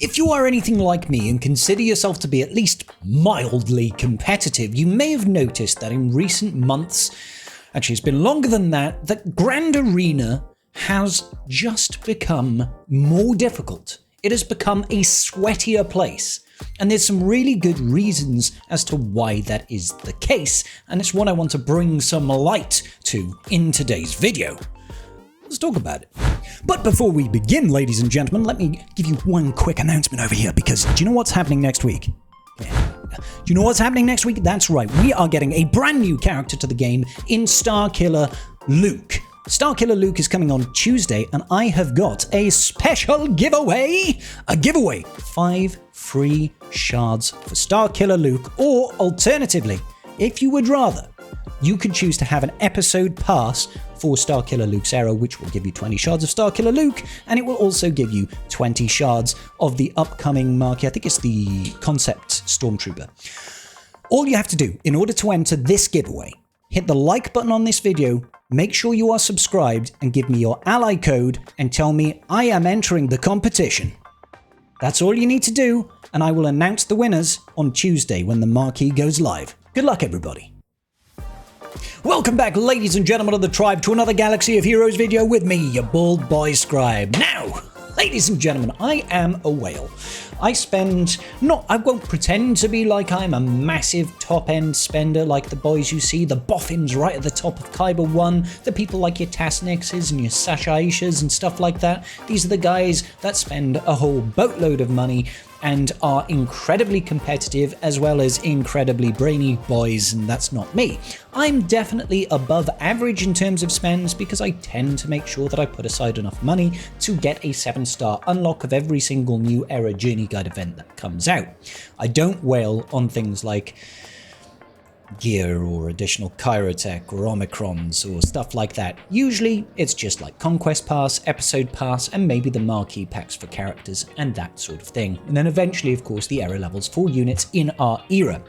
If you are anything like me and consider yourself to be at least mildly competitive, you may have noticed that in recent months, actually it's been longer than that Grand Arena has just become more difficult. It has become a sweatier place. And there's some really good reasons as to why that is the case, and it's what I want to bring some light to in today's video. Let's talk about it. But before we begin, ladies and gentlemen, let me give you one quick announcement over here, because do you know what's happening next week? Yeah. Do you know what's happening next week? That's right, we are getting a brand new character to the game in Starkiller Luke. Starkiller Luke is coming on Tuesday, and I have got a special giveaway. A giveaway, 5 free shards for Starkiller Luke, or alternatively, if you would rather, you could choose to have an episode pass for Starkiller Luke's arrow, which will give you 20 shards of Starkiller Luke, and it will also give you 20 shards of the upcoming marquee. I think it's the Concept Stormtrooper. All you have to do in order to enter this giveaway, hit the like button on this video, make sure you are subscribed, and give me your ally code and tell me I am entering the competition. That's all you need to do, and I will announce the winners on Tuesday when the marquee goes live. Good luck, everybody. Welcome back, ladies and gentlemen of the tribe, to another Galaxy of Heroes video with me, your bald boy scribe. Now, ladies and gentlemen, I am a whale. I won't pretend to be like I'm a massive top-end spender like the boys you see, the boffins right at the top of Kyber 1, the people like your Tasnixes and your Sashaishas and stuff like that. These are the guys that spend a whole boatload of money and are incredibly competitive as well as incredibly brainy boys, and that's not me. I'm definitely above average in terms of spends because I tend to make sure that I put aside enough money to get a 7-star unlock of every single new era journey guide event that comes out. I don't wail on things like gear or additional Chirotech or Omicrons or stuff like that. Usually it's just like Conquest Pass, Episode Pass, and maybe the marquee packs for characters and that sort of thing. And then eventually, of course, the era levels for units in our era.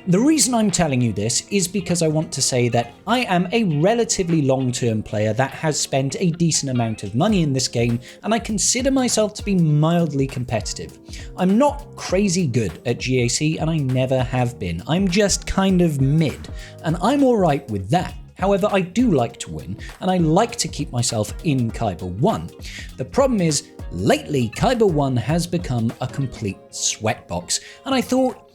The reason I'm telling you this is because I want to say that I am a relatively long-term player that has spent a decent amount of money in this game, and I consider myself to be mildly competitive. I'm not crazy good at GAC, and I never have been. I'm just kind of mid, and I'm alright with that. However, I do like to win, and I like to keep myself in Kyber 1. The problem is, lately, Kyber 1 has become a complete sweatbox, and I thought,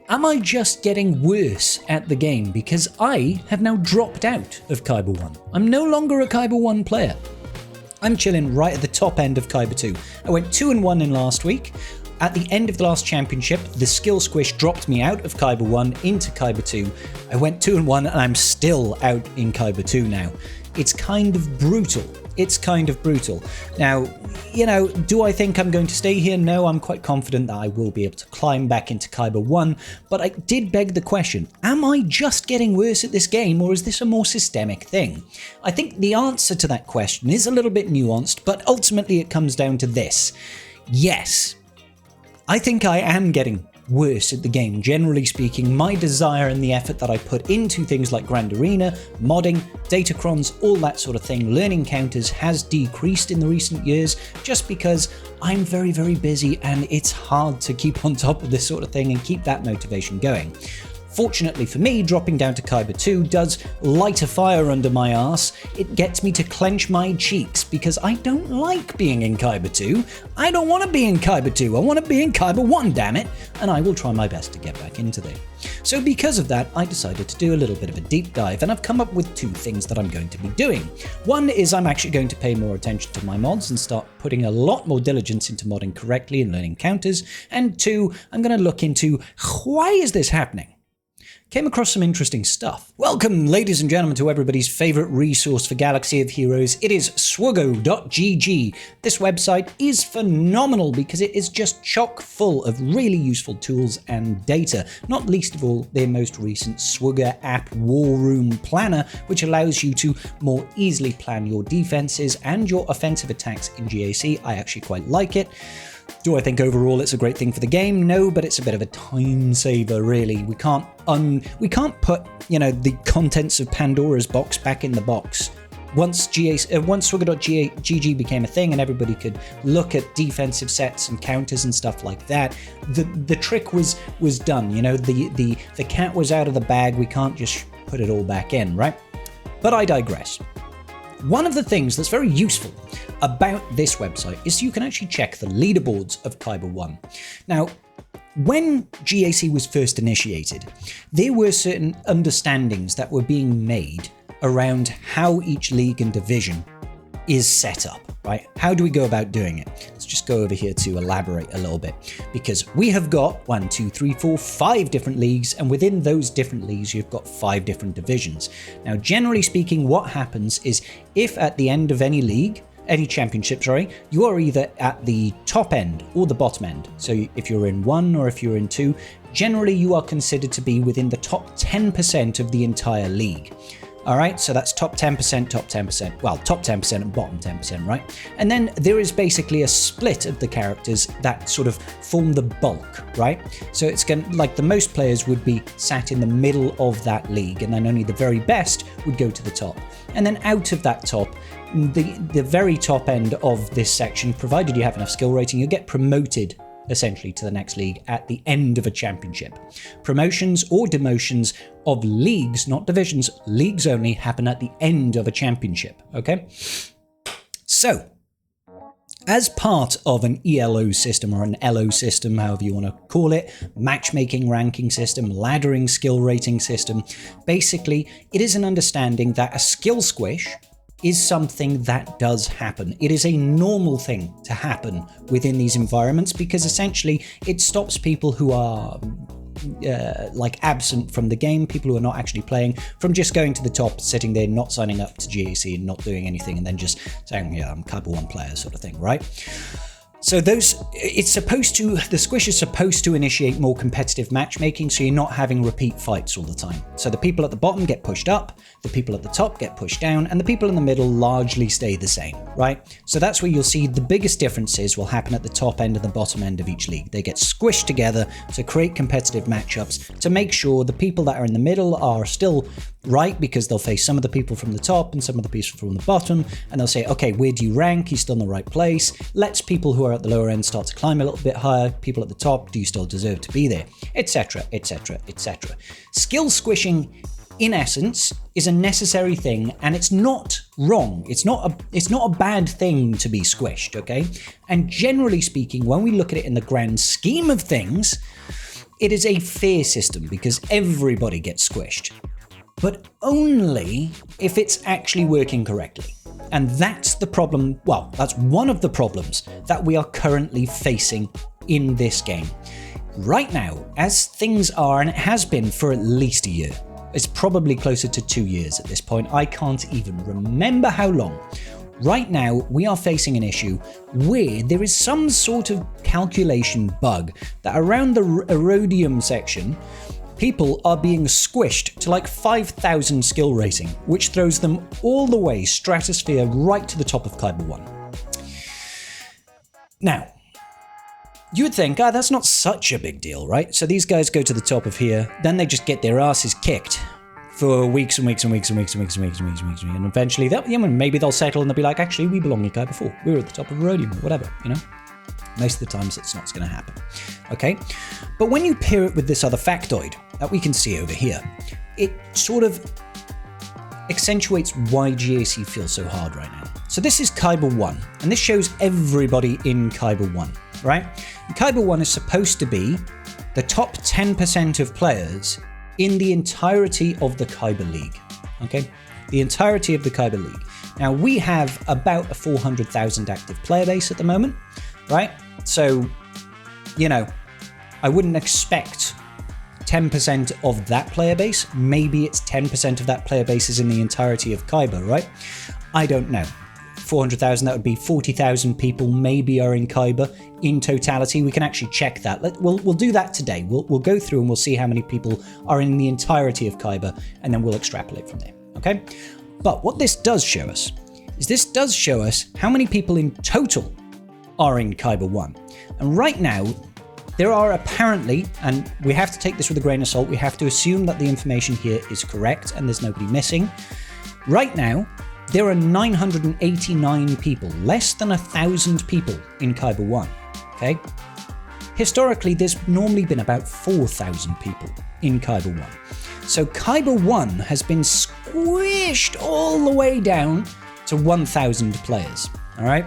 am I just getting worse at the game because I have now dropped out of Kyber 1? I'm no longer a Kyber 1 player. I'm chilling right at the top end of Kyber 2. I went 2-1 in last week. At the end of the last championship, the skill squish dropped me out of Kyber 1 into Kyber 2. I went 2-1 and I'm still out in Kyber 2 now. It's kind of brutal. It's kind of brutal. Now, you know, do I think I'm going to stay here? No, I'm quite confident that I will be able to climb back into Kyber 1, but I did beg the question, am I just getting worse at this game, or is this a more systemic thing? I think the answer to that question is a little bit nuanced, but ultimately it comes down to this. Yes, I think I am getting worse at the game. Generally speaking, my desire and the effort that I put into things like Grand Arena, modding, datacrons, all that sort of thing, learning counters has decreased in the recent years just because I'm very, very busy and it's hard to keep on top of this sort of thing and keep that motivation going. Fortunately for me, dropping down to Kyber 2 does light a fire under my arse. It gets me to clench my cheeks because I don't like being in Kyber 2. I don't want to be in Kyber 2. I want to be in Kyber 1, damn it. And I will try my best to get back into there. So because of that, I decided to do a little bit of a deep dive, and I've come up with 2 things that I'm going to be doing. One is I'm actually going to pay more attention to my mods and start putting a lot more diligence into modding correctly and learning counters. And 2, I'm going to look into why is this happening? Came across some interesting stuff. Welcome, ladies and gentlemen, to everybody's favorite resource for Galaxy of Heroes. It is swuggo.gg. This website is phenomenal because it is just chock full of really useful tools and data, not least of all their most recent Swugger app War Room Planner, which allows you to more easily plan your defenses and your offensive attacks in GAC. I actually quite like it. Do I think overall it's a great thing for the game? No, but it's a bit of a time saver, really. We can't put, you know, the contents of Pandora's box back in the box once Swigger.gg became a thing and everybody could look at defensive sets and counters and stuff like that, the trick was done. You know, the cat was out of the bag. We can't just put it all back in, right? But I digress. One of the things that's very useful about this website is you can actually check the leaderboards of Kyber 1. Now, when GAC was first initiated, there were certain understandings that were being made around how each league and division is set up, right? How do we go about doing it? Let's just go over here to elaborate a little bit, because we have got 5 different leagues, and within those different leagues, you've got 5 different divisions. Now, generally speaking, what happens is if at the end of any league, any championship, you are either at the top end or the bottom end. So if you're in 1 or if you're in 2, generally you are considered to be within the top 10% of the entire league. All right, so that's top 10%, well, top 10% and bottom 10%, right? And then there is basically a split of the characters that sort of form the bulk, right? So it's going to, like, the most players would be sat in the middle of that league, and then only the very best would go to the top. And then out of that top, the very top end of this section, provided you have enough skill rating, you get promoted essentially to the next league at the end of a championship. Promotions or demotions of leagues, not divisions, leagues only, happen at the end of a championship, okay? So, as part of an ELO system or an LO system, however you want to call it, matchmaking ranking system, laddering skill rating system, basically it is an understanding that a skill squish is something that does happen. It is a normal thing to happen within these environments, because essentially it stops people who are like absent from the game, people who are not actually playing, from just going to the top, sitting there, not signing up to GAC and not doing anything, and then just saying, yeah, I'm Kyber 1 player sort of thing, right? So the squish is supposed to initiate more competitive matchmaking, so you're not having repeat fights all the time. So the people at the bottom get pushed up, the people at the top get pushed down, and the people in the middle largely stay the same, right? So that's where you'll see the biggest differences will happen at the top end and the bottom end of each league. They get squished together to create competitive matchups to make sure the people that are in the middle are still right, because they'll face some of the people from the top and some of the people from the bottom, and they'll say, okay, where do you rank? You're still in the right place. Let's people who are at the lower end start to climb a little bit higher. People at the top, do you still deserve to be there? Etc, etc, etc. Skill squishing, in essence, is a necessary thing, and it's not wrong. It's not a bad thing to be squished, okay? And generally speaking, when we look at it in the grand scheme of things, it is a fair system because everybody gets squished, but only if it's actually working correctly. And that's the problem, well, that's one of the problems that we are currently facing in this game. Right now, as things are, and it has been for at least a year, it's probably closer to 2 years at this point, I can't even remember how long. Right now, we are facing an issue where there is some sort of calculation bug that around the Erodium section, people are being squished to like 5,000 skill rating, which throws them all the way stratosphere right to the top of Kyber 1. Now, you would think, that's not such a big deal, right? So these guys go to the top of here, then they just get their asses kicked for weeks and weeks and weeks and weeks and weeks and weeks and weeks and weeks, and eventually maybe they'll settle and they'll be like, actually, we belong in Kyber 4. We were at the top of Erodium, or whatever, you know? Most of the times it's not going to happen, okay? But when you pair it with this other factoid that we can see over here, it sort of accentuates why GAC feels so hard right now. So this is Kyber 1, and this shows everybody in Kyber 1, right? And Kyber 1 is supposed to be the top 10% of players in the entirety of the Kyber League, okay? The entirety of the Kyber League. Now, we have about a 400,000 active player base at the moment, right? So, you know, I wouldn't expect 10% of that player base. Maybe it's 10% of that player base is in the entirety of Kyber, right? I don't know. 400,000, that would be 40,000 people maybe are in Kyber in totality. We can actually check that. We'll do that today. We'll go through and we'll see how many people are in the entirety of Kyber, and then we'll extrapolate from there, okay? But what this does show us is this does show us how many people in total are in Kyber 1. And right now, there are apparently, and we have to take this with a grain of salt, we have to assume that the information here is correct and there's nobody missing. Right now, There are 989 people, less than 1,000 people in Kyber 1, okay? Historically, there's normally been about 4,000 people in Kyber 1. So Kyber 1 has been squished all the way down to 1,000 players, all right?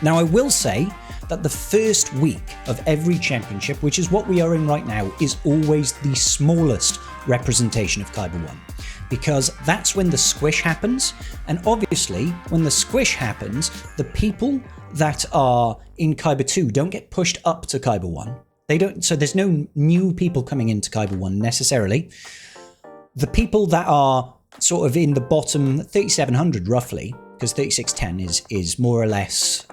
Now, I will say that the first week of every championship, which is what we are in right now, is always the smallest representation of Kyber 1. Because that's when the squish happens, and obviously, when the squish happens, the people that are in Kyber 2 don't get pushed up to Kyber 1. They don't, so there's no new people coming into Kyber 1 necessarily. The people that are sort of in the bottom 3,700 roughly, because 3610 is more or less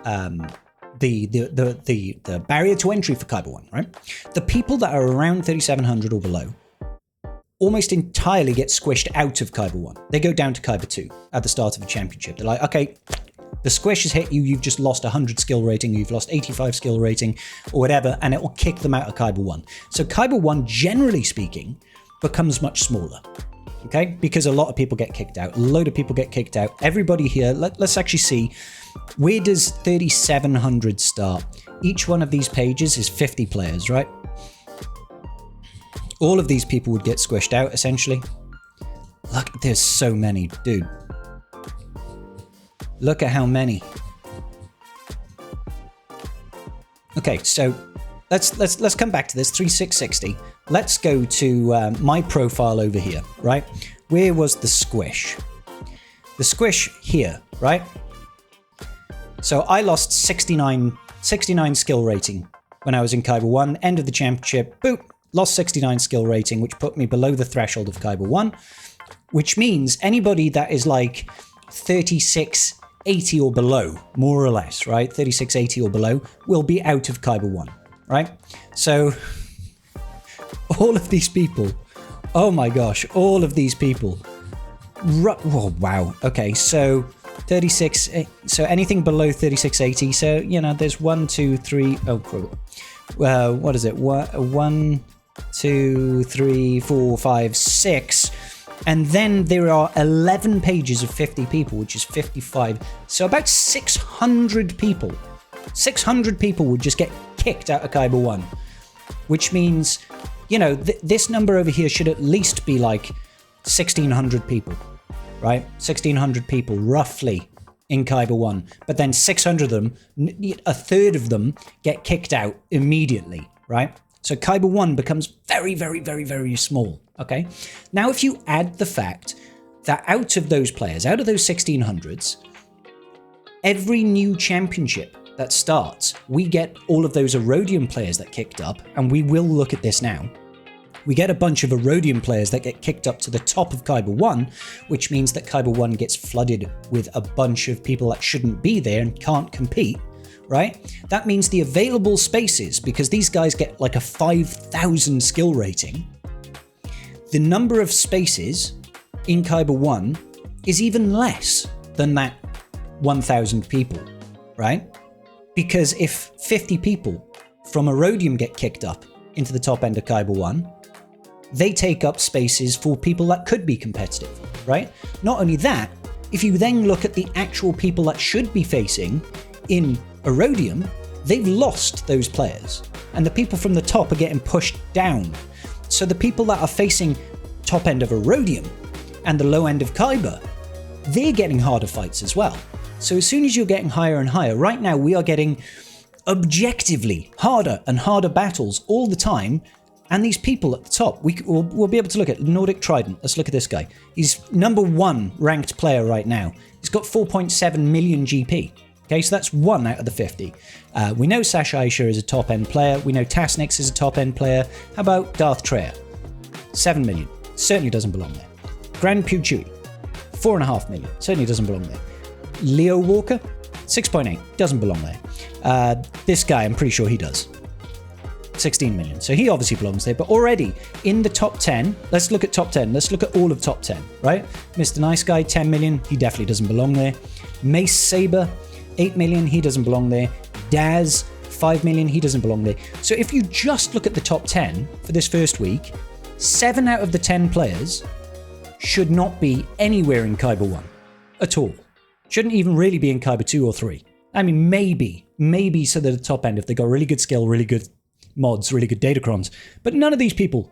the barrier to entry for Kyber 1, right? The people that are around 3,700 or below almost entirely get squished out of Kyber 1. They go down to Kyber 2 at the start of a championship. They're like, okay, the squish has hit you, you've just lost 100 skill rating, you've lost 85 skill rating, or whatever, and it will kick them out of Kyber 1. So Kyber 1, generally speaking, becomes much smaller, okay? Because a lot of people get kicked out, a load of people get kicked out. Everybody here, let's actually see, where does 3,700 start? Each one of these pages is 50 players, right? All of these people would get squished out, essentially. Look, there's so many, dude. Look at how many. Okay, so let's come back to this 3660. Let's go to my profile over here, right? Where was the squish? The squish here, right? So I lost 69 skill rating when I was in Kyber 1. End of the championship, boop. Lost 69 skill rating, which put me below the threshold of Kyber 1, which means anybody that is like 3680 or below, more or less, right? 3680 or below will be out of Kyber 1, right? So all of these people, oh my gosh, all of these people. Oh, wow. Okay, so 36, so anything below 3680. So, you know, there's 1, 2, 3, oh, what is it? 1, 2, 3, 4, 5, 6. And then there are 11 pages of 50 people, which is 55. So about 600 people. 600 people would just get kicked out of Kyber 1. Which means, you know, this number over here should at least be like 1,600 people, right? 1,600 people, roughly, in Kyber 1. But then 600 of them, a third of them, get kicked out immediately, right? So Kyber 1 becomes very, very, very, very small, okay? Now, if you add the fact that out of those players, out of those 1,600s, every new championship that starts, we get all of those Erodium players that kicked up, and we will look at this now. We get a bunch of Erodium players that get kicked up to the top of Kyber 1, which means that Kyber 1 gets flooded with a bunch of people that shouldn't be there and can't compete, right? That means the available spaces, because these guys get like a 5,000 skill rating, the number of spaces in Kyber 1 is even less than that 1,000 people, right? Because if 50 people from Erodium get kicked up into the top end of Kyber 1, they take up spaces for people that could be competitive, right? Not only that, if you then look at the actual people that should be facing in Erodium, they've lost those players. And the people from the top are getting pushed down. So the people that are facing top end of Erodium and the low end of Kyber, they're getting harder fights as well. So as soon as you're getting higher and higher, right now we are getting objectively harder and harder battles all the time. And these people at the top, we'll be able to look at Nordic Trident. Let's look at this guy. He's #1 ranked player right now. He's got 4.7 million GP. Okay, so that's 1 out of the 50. We know Sash Aisha is a top-end player. We know Tasnix is a top-end player. How about Darth Treya? 7 million. Certainly doesn't belong there. Grand Puchui, 4.5 million. Certainly doesn't belong there. Leo Walker, 6.8. Doesn't belong there. This guy, I'm pretty sure he does. 16 million. So he obviously belongs there. But already in the top 10, let's look at top 10. Let's look at all of top 10, right? Mr. Nice Guy, 10 million. He definitely doesn't belong there. Mace Saber, 8 million. He doesn't belong there. Daz, 5 million. He doesn't belong there. So if you just look at the top 10 for this first week, 7 out of the 10 players should not be anywhere in Kyber 1. at all. Shouldn't even really be in Kyber 2 or 3. I mean, maybe so they're the top end if they got really good skill, really good mods, really good datacrons. But none of these people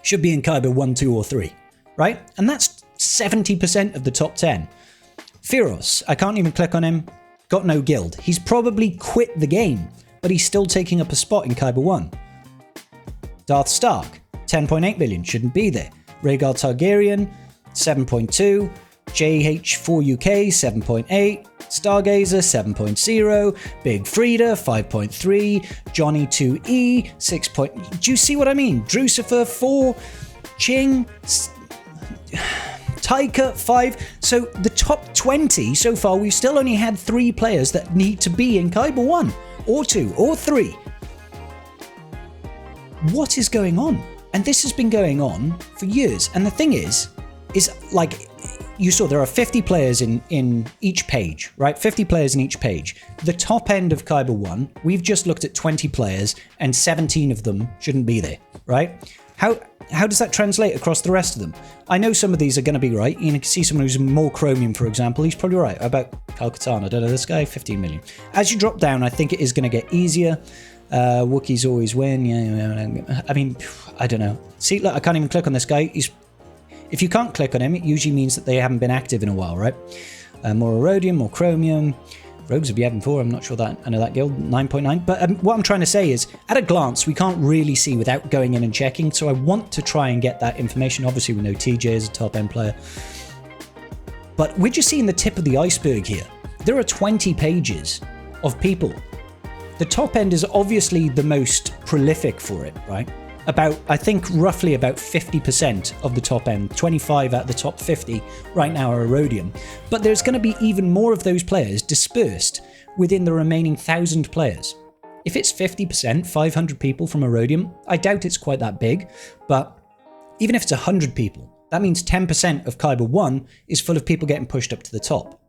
should be in Kyber 1, 2, or 3, right? And that's 70% of the top 10. Feroz, I can't even click on him, got no guild. He's probably quit the game, but he's still taking up a spot in Kyber 1. Darth Stark, 10.8 million, shouldn't be there. Rhaegar Targaryen, 7.2. JH4UK, 7.8. Stargazer, 7.0. Big Frida, 5.3. Johnny 2E, 6. Do you see what I mean? Drucifer, 4. Ching, Taika, 5. So the top 20 so far, we've still only had 3 players that need to be in Kyber 1, or 2, or 3. What is going on? And this has been going on for years. And the thing is like, you saw there are 50 players in each page, right? 50 players in each page. The top end of Kyber 1, we've just looked at 20 players and 17 of them shouldn't be there, right? How does that translate across the rest of them? I know some of these are going to be right. You can see someone who's more chromium, for example. He's probably right. About Kal-Katarn, I don't know, this guy, 15 million. As you drop down, I think it is going to get easier. Wookiees always win. Yeah, I mean, I don't know. See, look, I can't even click on this guy. If you can't click on him, it usually means that they haven't been active in a while, right? More Erodium, more Chromium. Rogues would be having 4. I'm not sure that I know that guild. 9.9. But what I'm trying to say is, at a glance, we can't really see without going in and checking. So I want to try and get that information. Obviously, we know TJ is a top end player. But we're just seeing the tip of the iceberg here. There are 20 pages of people. The top end is obviously the most prolific for it, right? I think roughly about 50% of the top end, 25 out of the top 50 right now are Erodium. But there's going to be even more of those players dispersed within the remaining 1,000 players. If it's 50%, 500 people from Erodium, I doubt it's quite that big, but even if it's 100 people, that means 10% of Kyber 1 is full of people getting pushed up to the top.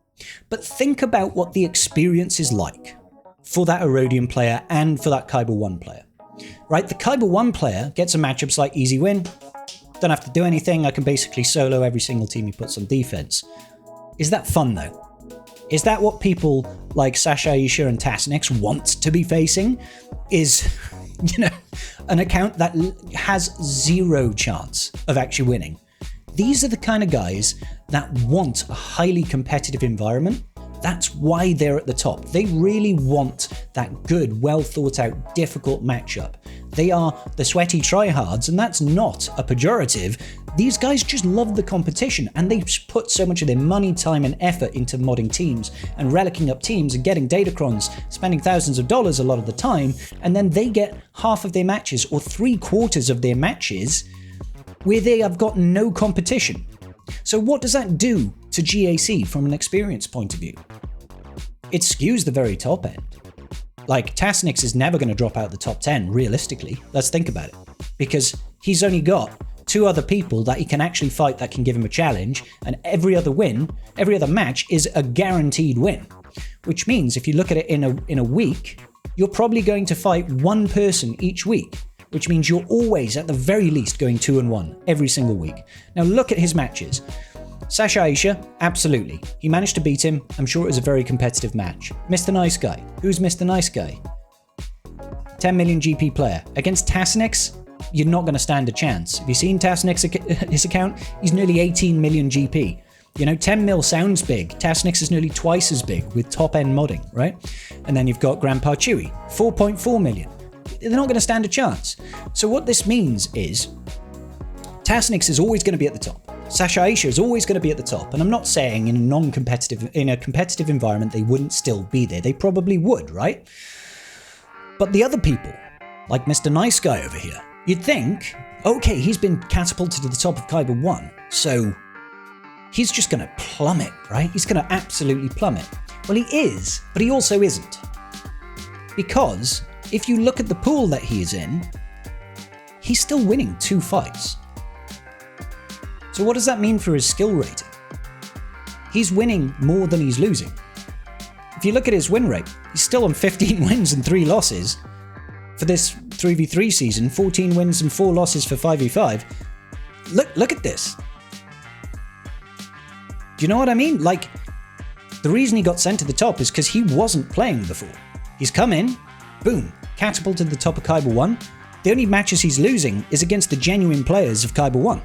But think about what the experience is like for that Erodium player and for that Kyber 1 player. Right, the Kyber 1 player gets a matchups like easy win, don't have to do anything, I can basically solo every single team he puts on defense. Is that fun though? Is that what people like Sasha, Isha and Tasnix want to be facing? Is, an account that has 0 chance of actually winning? These are the kind of guys that want a highly competitive environment. That's why they're at the top. They really want that good, well thought out, difficult matchup. They are the sweaty tryhards, and that's not a pejorative. These guys just love the competition, and they put so much of their money, time, and effort into modding teams and relicking up teams and getting datacrons, spending thousands of dollars a lot of the time, and then they get half of their matches or 3/4 of their matches where they have got no competition. So what does that do to GAC from an experience point of view? It skews the very top end. Like, Tasnix is never going to drop out the top 10, realistically. Let's think about it. Because he's only got 2 other people that he can actually fight that can give him a challenge, and every other match is a guaranteed win. Which means if you look at it in a week, you're probably going to fight 1 person each week. Which means you're always, at the very least, going 2-1 every single week. Now look at his matches. Sasha Aisha, absolutely. He managed to beat him. I'm sure it was a very competitive match. Mr. Nice Guy. Who's Mr. Nice Guy? 10 million GP player. Against Tasnix, you're not going to stand a chance. Have you seen Tasnix, his account? He's nearly 18 million GP. 10 mil sounds big. Tasnix is nearly twice as big with top-end modding, right? And then you've got Grandpa Chewy, 4.4 million. They're not going to stand a chance. So what this means is Tasnix is always going to be at the top. Sasha Aisha is always going to be at the top. And I'm not saying in a competitive environment they wouldn't still be there. They probably would, right? But the other people, like Mr. Nice Guy over here, you'd think, okay, he's been catapulted to the top of Kyber 1, so he's just going to plummet, right? He's going to absolutely plummet. Well, he is, but he also isn't. Because if you look at the pool that he is in, he's still winning 2 fights. So what does that mean for his skill rating? He's winning more than he's losing. If you look at his win rate, he's still on 15 wins and 3 losses. For this 3v3 season, 14 wins and 4 losses for 5v5. Look at this. Do you know what I mean? Like, the reason he got sent to the top is because he wasn't playing before. He's come in, boom, catapulted to the top of Kyber 1. The only matches he's losing is against the genuine players of Kyber 1.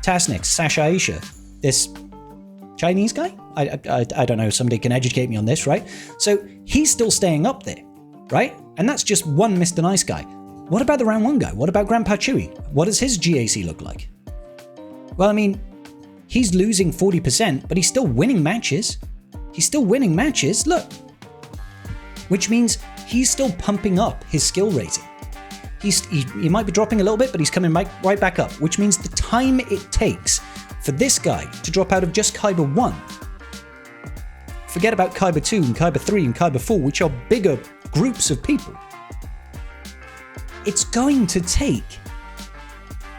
Tasnix, Sasha Aisha, this Chinese guy? I don't know, somebody can educate me on this, right? So he's still staying up there, right? And that's just one Mr. Nice guy. What about the round 1 guy? What about Grandpa Chewy? What does his GAC look like? Well, I mean, he's losing 40%, but he's still winning matches. He's still winning matches, look. Which means he's still pumping up his skill rating. He might be dropping a little bit, but he's coming right back up, which means the time it takes for this guy to drop out of just Kyber 1, forget about Kyber 2 and Kyber 3 and Kyber 4, which are bigger groups of people. It's going to take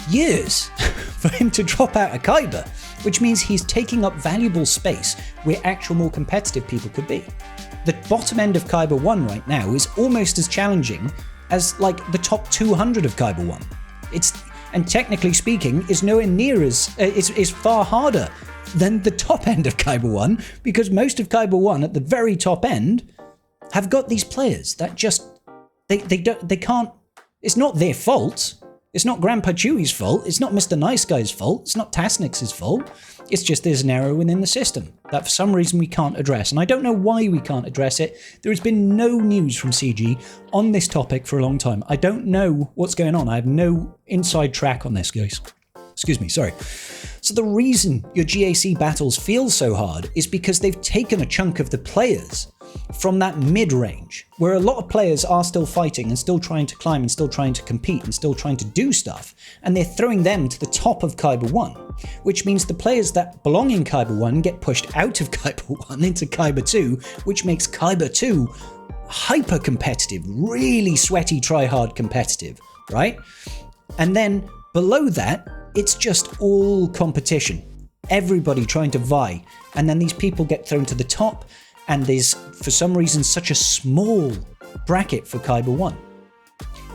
years for him to drop out of Kyber, which means he's taking up valuable space where actual more competitive people could be. The bottom end of Kyber 1 right now is almost as challenging as like the top 200 of Kyber 1. And technically speaking, is nowhere near as is far harder than the top end of Kyber 1, because most of Kyber 1 at the very top end have got these players that just they can't. It's not their fault. It's not Grandpa Chewie's fault. It's not Mr. Nice Guy's fault. It's not Tasnix's fault. It's just there's an error within the system that for some reason we can't address. And I don't know why we can't address it. There has been no news from CG on this topic for a long time. I don't know what's going on. I have no inside track on this, guys. Excuse me, sorry. So the reason your GAC battles feel so hard is because they've taken a chunk of the players from that mid-range, where a lot of players are still fighting and still trying to climb and still trying to compete and still trying to do stuff, and they're throwing them to the top of Kyber 1, which means the players that belong in Kyber 1 get pushed out of Kyber 1 into Kyber 2, which makes Kyber 2 hyper-competitive, really sweaty, try-hard competitive, right? And then below that, it's just all competition. Everybody trying to vie, and then these people get thrown to the top, and there's, for some reason, such a small bracket for Kyber 1.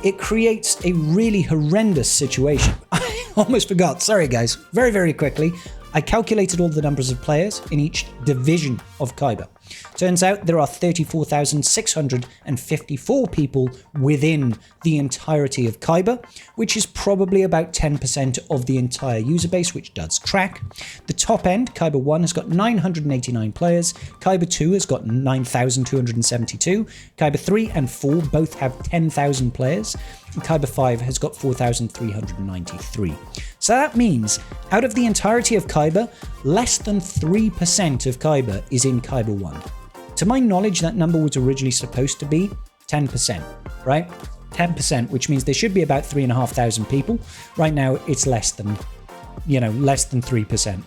It creates a really horrendous situation. I almost forgot. Sorry, guys. Very, very quickly. I calculated all the numbers of players in each division of Kyber. Turns out there are 34,654 people within the entirety of Kyber, which is probably about 10% of the entire user base, which does track. The top end, Kyber 1, has got 989 players. Kyber 2 has got 9,272. Kyber 3 and 4 both have 10,000 players. And Kyber 5 has got 4,393. So that means, out of the entirety of Kyber, less than 3% of Kyber is in Kyber 1. To my knowledge, that number was originally supposed to be 10%, right? 10%, which means there should be about 3,500 people. Right now, it's less than 3%.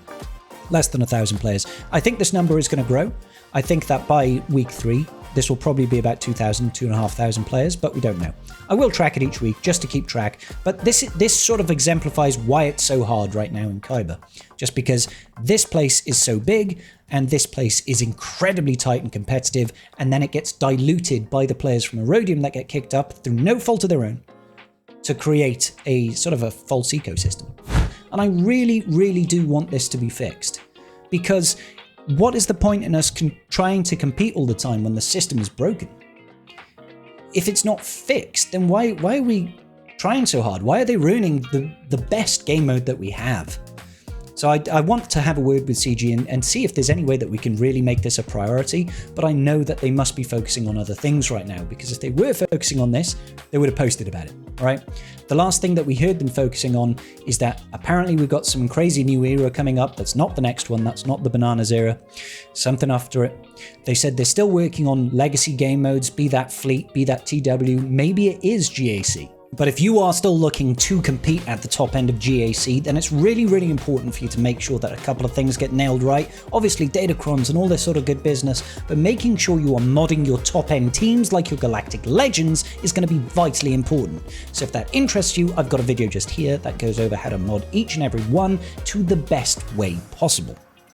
Less than 1,000 players. I think this number is going to grow. I think that by week 3, this will probably be about 2,000, 2,500 players, but we don't know. I will track it each week just to keep track, but this sort of exemplifies why it's so hard right now in Kyber. Just because this place is so big, and this place is incredibly tight and competitive, and then it gets diluted by the players from Erodium that get kicked up through no fault of their own to create a sort of a false ecosystem. And I really, really do want this to be fixed, because what is the point in us trying to compete all the time when the system is broken? If it's not fixed, then why are we trying so hard? Why are they ruining the best game mode that we have? So I want to have a word with CG and see if there's any way that we can really make this a priority, but I know that they must be focusing on other things right now, because if they were focusing on this, they would have posted about it, all right? The last thing that we heard them focusing on is that apparently we've got some crazy new era coming up. That's not the next one. That's not the Bananas era. Something after it. They said they're still working on legacy game modes, be that Fleet, be that TW, maybe it is GAC. But if you are still looking to compete at the top end of GAC, then it's really, really important for you to make sure that a couple of things get nailed right. Obviously, datacrons and all this sort of good business, but making sure you are modding your top end teams like your Galactic Legends is going to be vitally important. So if that interests you, I've got a video just here that goes over how to mod each and every one to the best way possible.